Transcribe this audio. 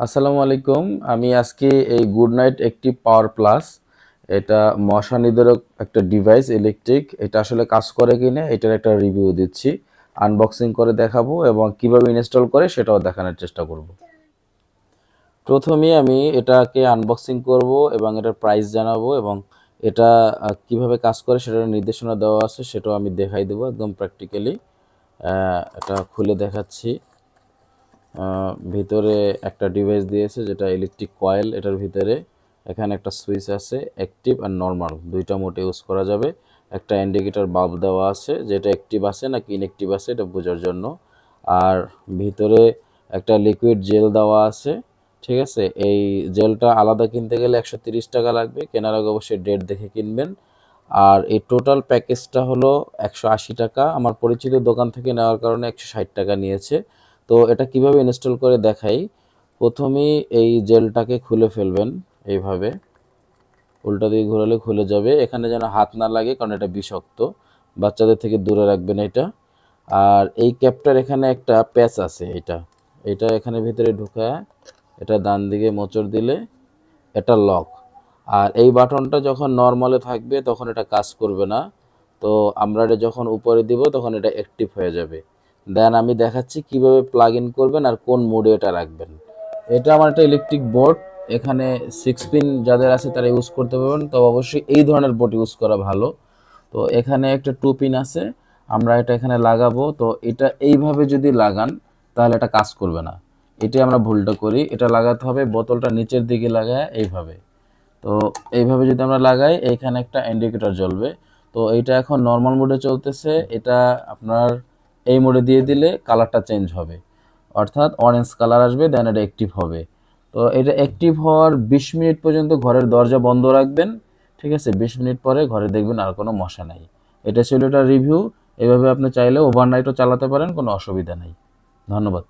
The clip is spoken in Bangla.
আসসালামু আলাইকুম। আমি আজকে এই গুড নাইট একটি পাওয়ার প্লাস, এটা মশা নিরোধক একটা ডিভাইস ইলেকট্রিক, এটা আসলে কাজ করে কিনা এটার একটা রিভিউ দিচ্ছি, আনবক্সিং করে দেখাবো এবং কিভাবে ইনস্টল করে সেটাও দেখানোর চেষ্টা করব। প্রথমে আমি এটাকে আনবক্সিং করব এবং এটার প্রাইস জানাবো এবং এটা কিভাবে কাজ করে সেটার নির্দেশনা দেওয়া আছে সেটাও আমি দেখাই দেবো একদম প্র্যাকটিক্যালি। এটা খুলে দেখাচ্ছি। ভিতরে একটা ডিভাইস দিয়েছে যেটা ইলেকট্রিক কয়েল, এটার ভিতরে এখানে একটা সুইচ আছে, অ্যাক্টিভ আর নর্মাল দুইটা মোডে ইউজ করা যাবে। একটা ইন্ডিকেটর বাল্ব দেওয়া আছে যেটা অ্যাক্টিভ আছে নাকি ইনঅ্যাক্টিভ আছে এটা বোঝার জন্য। আর ভিতরে একটা লিকুইড জেল দেওয়া আছে, ঠিক আছে। এই জেলটা আলাদা কিনতে গেলে 130 টাকা লাগবে, কেনার আগে অবশ্যই ডেট দেখে কিনবেন। আর এই টোটাল প্যাকেজটা হলো 180 টাকা, আমার পরিচিত দোকান থেকে নেওয়ার কারণে 160 টাকা নিয়েছে। তো এটা কিভাবে ইনস্টল করে দেখাই। প্রথমেই এই জেলটাকে খুলে ফেলবেন, এইভাবে উল্টা দিকে ঘোরালে খুলে যাবে। এখানে যেন হাত না লাগে কারণ এটা বিষাক্ত, বাচ্চাদের থেকে দূরে রাখবেন এটা। আর এই ক্যাপটার এখানে একটা প্যাচ আছে, এটা এটা এখানে ভিতরে ঢুকায় এটা ডান দিকে মোচড় দিলে এটা লক। আর এই বাটনটা যখন নর্মালে থাকবে তখন এটা কাজ করবে না, তো আমরা এটা যখন উপরে দিব তখন এটা অ্যাক্টিভ হয়ে যাবে। দেন আমি দেখাচ্ছি কিভাবে প্লাগ ইন করবেন আর কোন মোডে এটা রাখবেন। এটা আমার একটা ইলেকট্রিক বোর্ড, এখানে 6 পিন যাদের আছে তারা ইউজ করতে পারবেন, তো অবশ্যই এই ধরনের বোর্ড ইউজ করা ভালো। তো এখানে একটা 2 পিন আছে, আমরা এটা এখানে লাগাবো। তো এটা এইভাবে যদি লাগান তাহলে এটা কাজ করবে না, এটাই আমরা ভুলটা করি। এটা লাগাতে হবে বোতলটা নিচের দিকে লাগায় এইভাবে। তো এইভাবে যদি আমরা লাগাই এইখানে একটা ইন্ডিকেটর জ্বলবে। তো এইটা এখন নর্মাল মোডে চলতেছে, এটা আপনার এই মোডে দিয়ে দিলে কালারটা চেঞ্জ হবে, অর্থাৎ অরেঞ্জ কালার আসবে, দেন এটা অ্যাক্টিভ হবে। তো এটা অ্যাক্টিভ হওয়ার 20 মিনিট পর্যন্ত ঘরের দরজা বন্ধ রাখবেন, ঠিক আছে। 20 মিনিট পরে ঘরে দেখবেন আর কোনো মশা নাই। এটা ছিল এটা রিভিউ। এভাবে আপনি চাইলে ওভারনাইটও চালাতে পারেন, কোনো অসুবিধা নেই। ধন্যবাদ।